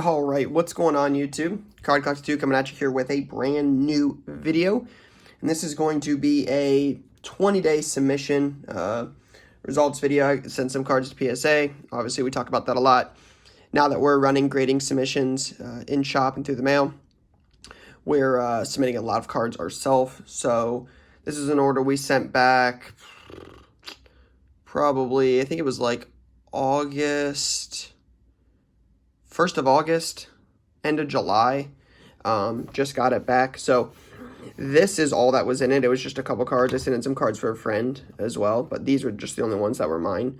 All right, what's going on, YouTube? Card Collector 2 coming at you here with a brand new video. And this is going to be a 20-day submission results video. I sent some cards to PSA. Obviously, we talk about that a lot. Now that we're running grading submissions in shop and through the mail, we're submitting a lot of cards ourselves. So this is an order we sent back probably, I think it was like August... 1st of August, end of July, just got it back. So this is all that was in it. It was just a couple cards. I sent in some cards for a friend as well, but these were just the only ones that were mine.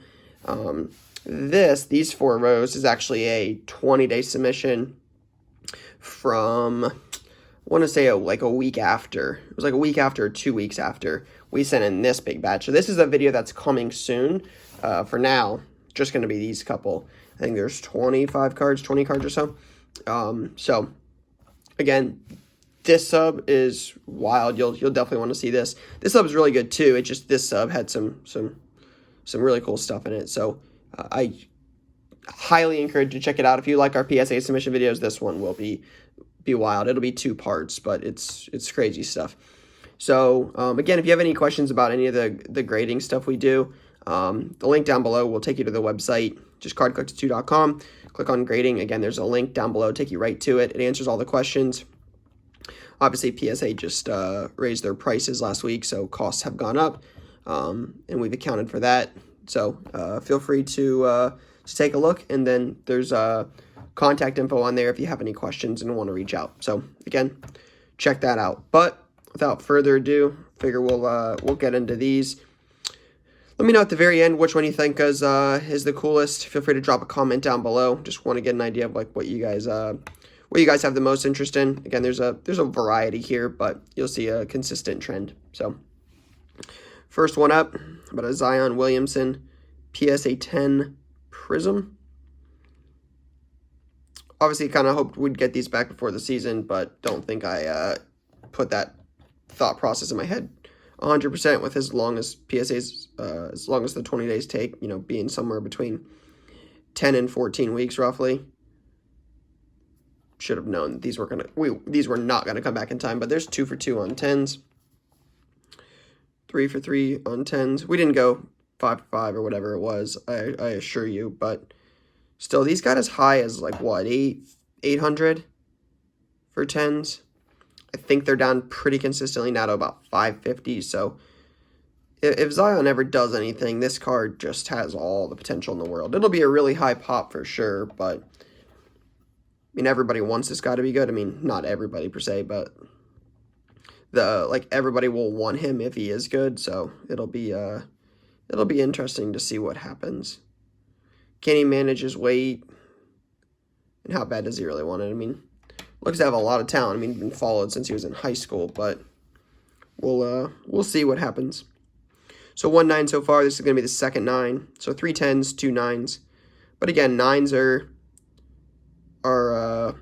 These 4 rows is actually a 20-day submission from, I want to say like a week after. It was like a week after or 2 weeks after we sent in this big batch. So this is a video that's coming soon. For now, just going to be these couple. I think there's 25 cards, 20 cards or so. So, again, this sub is wild. You'll definitely want to see this. This sub is really good too. It just this sub had some really cool stuff in it. So I highly encourage you to check it out. If you like our PSA submission videos, this one will be wild. It'll be 2 parts, but it's crazy stuff. So again, if you have any questions about any of the grading stuff we do, the link down below will take you to the website. Just cardcollector2.com. Click on grading. Again, there's a link down below. Take you right to it. It answers all the questions. Obviously, PSA just raised their prices last week, so costs have gone up, and we've accounted for that. So feel free to take a look, and then there's contact info on there if you have any questions and want to reach out. So again, check that out. But without further ado, figure we'll get into these. Let me know at the very end which one you think is the coolest. Feel free to drop a comment down below. Just want to get an idea of like what you guys have the most interest in. Again, there's a variety here, but you'll see a consistent trend. So, first one up, about a Zion Williamson PSA 10 Prism. Obviously, kind of hoped we'd get these back before the season, but don't think I put that thought process in my head 100% with as long as PSA's, as long as the 20 days take, you know, being somewhere between 10 and 14 weeks roughly. Should have known these were not gonna come back in time, but there's 2 for 2 on 10s, 3 for 3 on 10s. We didn't go 5 for 5 or whatever it was, I assure you, but still, these got as high as like what, 800 for 10s. I think they're down pretty consistently now to about 550. So if Zion ever does anything, this card just has all the potential in the world. It'll be a really high pop for sure, but I mean, everybody wants this guy to be good. I mean, not everybody per se, but everybody will want him if he is good. So it'll be interesting to see what happens. Can he manage his weight? And how bad does he really want it? I mean, looks to have a lot of talent. I mean, he's been followed since he was in high school, but we'll see what happens. So 1 9 so far. This is going to be the second 9. So 3 10s, 2 9s. But again, 9s are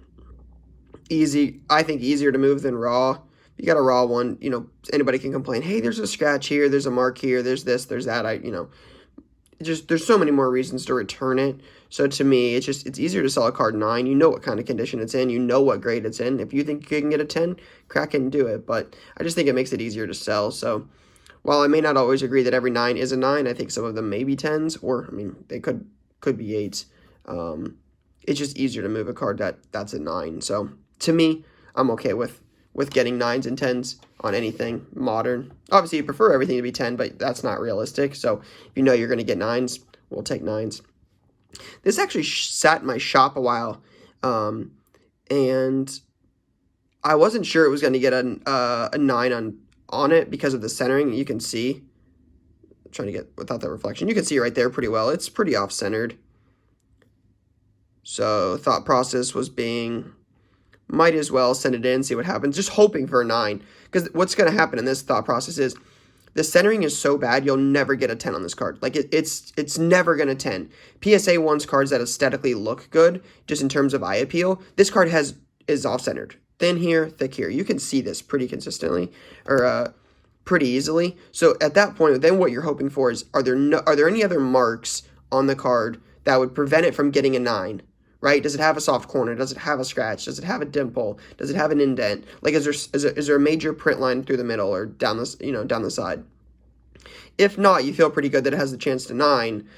easy. I think easier to move than raw. You got a raw one, you know, anybody can complain. Hey, there's a scratch here. There's a mark here. There's this. There's that. There's so many more reasons to return it. So to me, it's easier to sell a card 9. You know what kind of condition it's in. You know what grade it's in. If you think you can get a 10, crack it and do it. But I just think it makes it easier to sell. So while I may not always agree that every 9 is a 9, I think some of them may be 10s, or I mean they could be 8s. It's just easier to move a card that's a 9. So to me, I'm okay with getting 9s and 10s on anything modern. Obviously, you prefer everything to be 10, but that's not realistic. So if you know you're going to get 9s, we'll take 9s. This actually sat in my shop a while, and I wasn't sure it was going to get a 9 on it because of the centering. You can see, I'm trying to get without that reflection, you can see right there pretty well. It's pretty off-centered. So thought process was being, might as well send it in, see what happens, just hoping for a 9. Because what's going to happen in this thought process is the centering is so bad, you'll never get a 10 on this card. Like, it's never going to 10. PSA wants cards that aesthetically look good, just in terms of eye appeal. This card is off-centered. Thin here, thick here. You can see this pretty consistently, or pretty easily. So at that point, then what you're hoping for is, are there any other marks on the card that would prevent it from getting a 9, right? Does it have a soft corner? Does it have a scratch? Does it have a dimple? Does it have an indent? Like, is there a major print line through the middle or down this, down the side? If not, you feel pretty good that it has the chance to 9.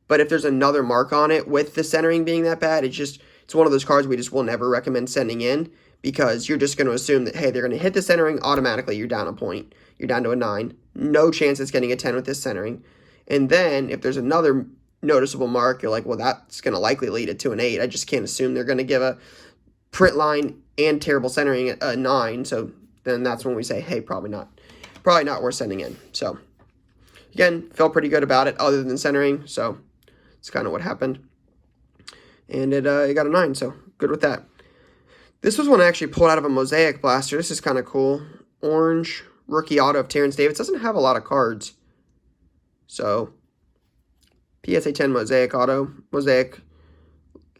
But if there's another mark on it with the centering being that bad, it's one of those cards we just will never recommend sending in, because you're just going to assume that, hey, they're going to hit the centering automatically. You're down a point. You're down to a 9. No chance it's getting a 10 with this centering. And then if there's another noticeable mark, you're like, well, that's going to likely lead it to an 8. I just can't assume they're going to give a print line and terrible centering at a 9. So then that's when we say, hey, probably not worth sending in. So again, felt pretty good about it other than centering. So it's kind of what happened. And it got a 9, so good with that. This was one I actually pulled out of a Mosaic Blaster. This is kind of cool. Orange rookie auto of Terrence Davis. Doesn't have a lot of cards. So, PSA 10 Mosaic auto. Mosaic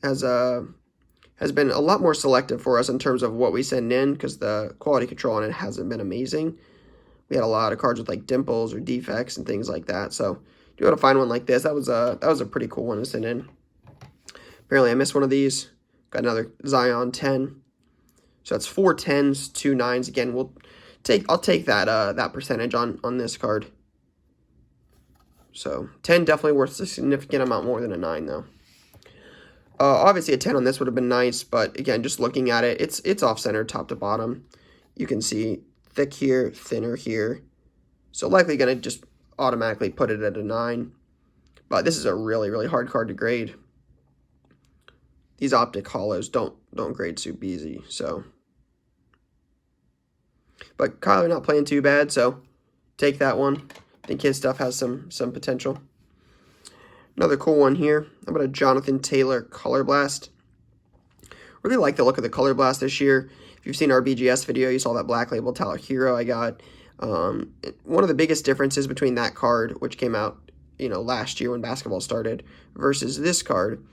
has been a lot more selective for us in terms of what we send in, because the quality control on it hasn't been amazing. We had a lot of cards with like dimples or defects and things like that. So, to be able to find one like this, that was a pretty cool one to send in. Apparently, I missed one of these. Got another Zion 10. So that's 4 10s, 2 9s. Again, I'll take that percentage on this card. So 10 definitely worth a significant amount more than a 9 though. Obviously a 10 on this would have been nice, but again, just looking at it, it's off center top to bottom. You can see thick here, thinner here. So likely gonna just automatically put it at a 9. But this is a really, really hard card to grade. These optic hollows don't grade super easy, so. But Kyler not playing too bad, so take that one. I think his stuff has some potential. Another cool one here. How about a Jonathan Taylor Color Blast? Really like the look of the Color Blast this year. If you've seen our BGS video, you saw that Black Label Tyler Hero I got. One of the biggest differences between that card, which came out last year when basketball started, versus this card,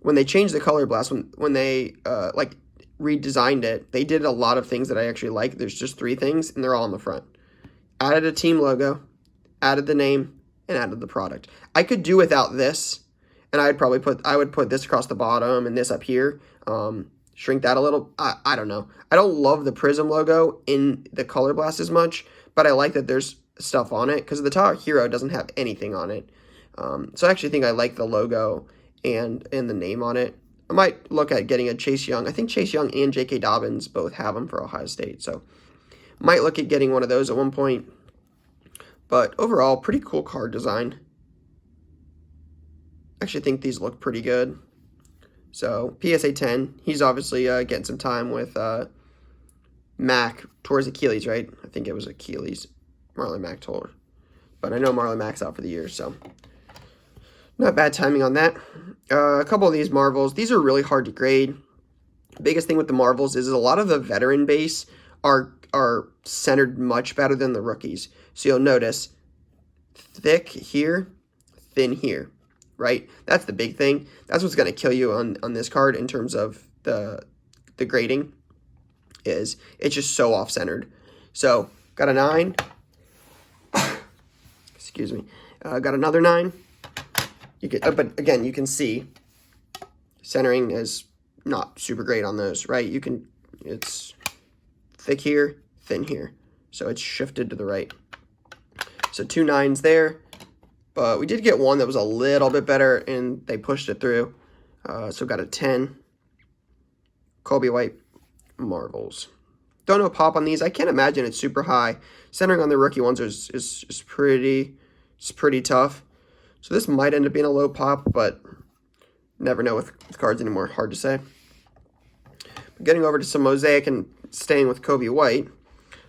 when they changed the Color Blast, when they redesigned it, they did a lot of things that I actually like. There's just 3 things, and they're all on the front. Added a team logo, added the name, and added the product. I could do without this, and I would put this across the bottom and this up here. Shrink that a little. I don't know. I don't love the Prism logo in the Color Blast as much, but I like that there's stuff on it, because the Tyler Hero doesn't have anything on it. So I actually think I like the logo and the name on it. I might look at getting a Chase Young. I think Chase Young and J.K. Dobbins both have them for Ohio State. So might look at getting one of those at one point. But overall, pretty cool card design. Actually think these look pretty good. So PSA 10, he's obviously getting some time with Mac towards Achilles, right? I think it was Achilles. Marlon Mack told her. But I know Marlon Mack's out for the year, so not bad timing on that. A couple of these Marvels. These are really hard to grade. Biggest thing with the Marvels is a lot of the veteran base are centered much better than the rookies. So you'll notice thick here, thin here, right? That's the big thing. That's what's going to kill you on this card in terms of the grading, is it's just so off-centered. So got a 9. Excuse me. Got another 9. But again, you can see centering is not super great on those, right? It's thick here, thin here. So it's shifted to the right. So 2 9s there. But we did get one that was a little bit better, and they pushed it through. So got a 10. Kobe White Marvels. Don't know pop on these. I can't imagine it's super high. Centering on the rookie ones is pretty tough. So this might end up being a low pop, but never know with cards anymore. Hard to say. But getting over to some Mosaic and staying with Kobe White.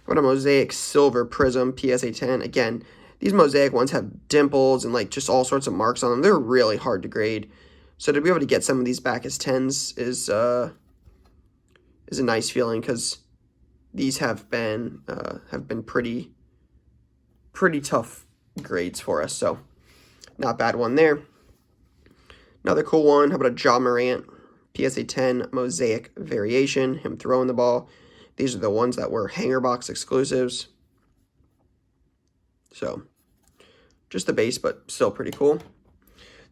What a Mosaic Silver Prism PSA 10. Again, these Mosaic ones have dimples and like just all sorts of marks on them. They're really hard to grade. So to be able to get some of these back as 10s is a nice feeling, because these have been pretty tough grades for us. So not bad one there. Another cool one. How about a Ja Morant PSA 10 Mosaic Variation? Him throwing the ball. These are the ones that were hanger box exclusives. So just the base, but still pretty cool.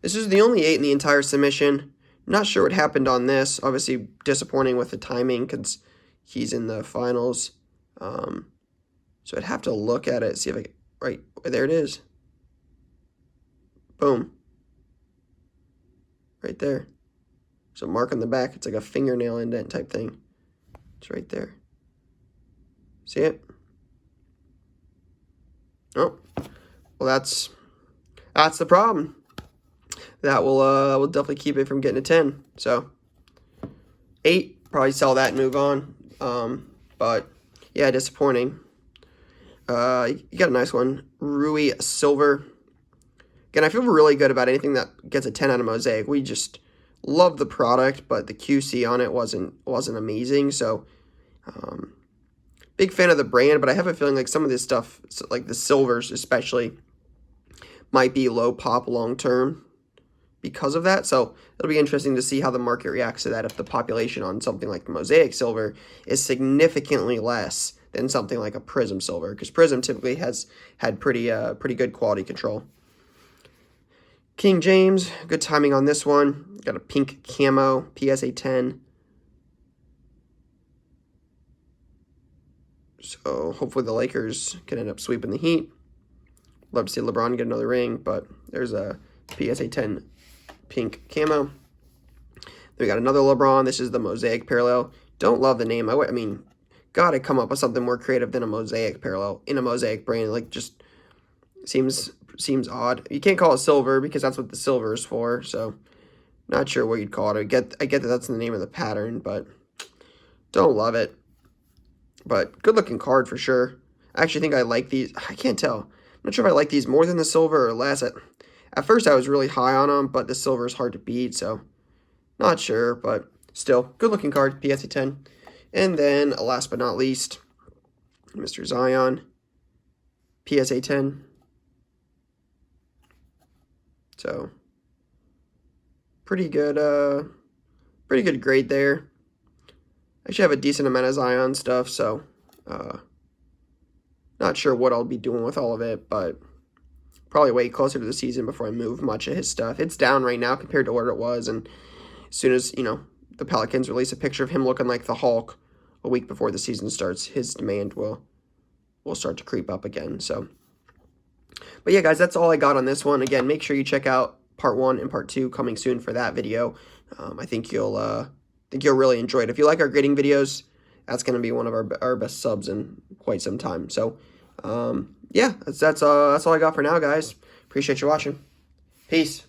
This is the only 8 in the entire submission. Not sure what happened on this. Obviously disappointing with the timing because he's in the finals. So I'd have to look at it, see if I can, right, there it is. Boom. Right there. So mark on the back. It's like a fingernail indent type thing. It's right there. See it? Oh, well that's the problem. That will definitely keep it from getting a 10. So 8, probably sell that and move on. But yeah, disappointing. You got a nice one, Rui Silver. Again, I feel really good about anything that gets a 10 out of Mosaic. We just love the product, but the QC on it wasn't amazing. So, big fan of the brand, but I have a feeling like some of this stuff, like the silvers especially, might be low pop long term because of that. So it'll be interesting to see how the market reacts to that if the population on something like the Mosaic silver is significantly less than something like a Prism silver, because Prism typically has had pretty good quality control. King James, good timing on this one. Got a pink camo, PSA 10. So hopefully the Lakers can end up sweeping the Heat. Love to see LeBron get another ring, but there's a PSA 10 pink camo. Then we got another LeBron. This is the Mosaic parallel. Don't love the name. I mean, gotta come up with something more creative than a Mosaic parallel in a Mosaic brand. Like, just seems odd. You can't call it silver because that's what the silver is for. So, not sure what you'd call it. I get that that's the name of the pattern, but don't love it. But good looking card for sure. I actually think I like these. I can't tell. I'm not sure if I like these more than the silver or less. At first, I was really high on them, but the silver is hard to beat, so not sure. But still, good looking card, PSA 10. And then, last but not least, Mr. Zion, PSA 10. So, pretty good grade there. I should have a decent amount of Zion stuff, so not sure what I'll be doing with all of it, but probably wait closer to the season before I move much of his stuff. It's down right now compared to where it was, and as soon as, the Pelicans release a picture of him looking like the Hulk a week before the season starts, his demand will start to creep up again. So, but yeah, guys, that's all I got on this one. Again, make sure you check out part 1 and part 2 coming soon for that video. I think you'll really enjoy it. If you like our grading videos, that's going to be one of our best subs in quite some time. So, yeah, that's all I got for now, guys. Appreciate you watching. Peace.